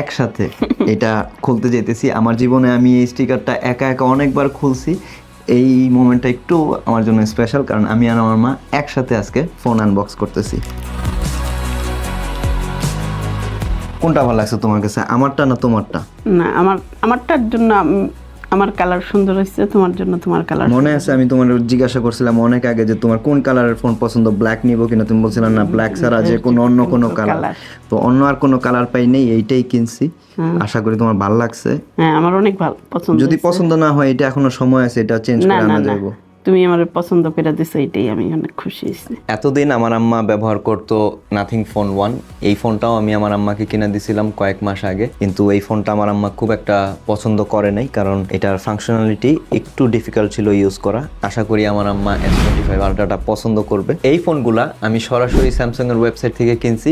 একসাথে এটা খুলতে যেতেছি। আমার জীবনে আমি এই স্টিকারটা একা একা অনেকবার খুলছি। এই মোমেন্টটা একটু আমার জন্য স্পেশাল, কারণ আমি আর আমার মা একসাথে আজকে ফোন আনবক্স করতেছি। কোনটা ভালো লাগছে তোমার কাছে, আমারটা না তোমারটা? না, আমারটার জন্য আমার কালার সুন্দর হয়েছে, তোমার জন্য তোমার কালার মনে আছে আমি তোমার জিজ্ঞাসা করছিলাম অনেক আগে যে তোমার কোন কালারের ফোন পছন্দ, ব্ল্যাক নিবো কিনা, তুমি বলছিলাম না ব্ল্যাক ছাড়া যে কোনো অন্য কোনো কালার। তো অন্য আর কোনো কালার পাই নেই, এইটাই কিনছি। আশা করি তোমার ভালো লাগছে। হ্যাঁ, আমার অনেক ভালো পছন্দ। যদি পছন্দ না হয় এটা এখনো সময় আছে, এটা চেঞ্জ করে আনা যাবে। তুমি আমার পছন্দ করে দিছো, এটাই আমি অনেক খুশি হয়েছি। এতদিন আমার আম্মা ব্যবহার করতো নাথিং ফোন 1। এই ফোনটাও আমি আমার আম্মাকে কিনে দিছিলাম কয়েক মাস আগে, কিন্তু এই ফোনটা আমার আম্মা খুব একটা পছন্দ করে নাই, কারণ এটার ফাংশনালিটি একটু ডিফিকাল্ট ছিল ইউজ করা। আশা করি আমার আম্মা S25 আলট্রাটা পছন্দ করবে। এই ফোনগুলা আমি সরাসরি স্যামসাং এর ওয়েবসাইট থেকে কিনছি,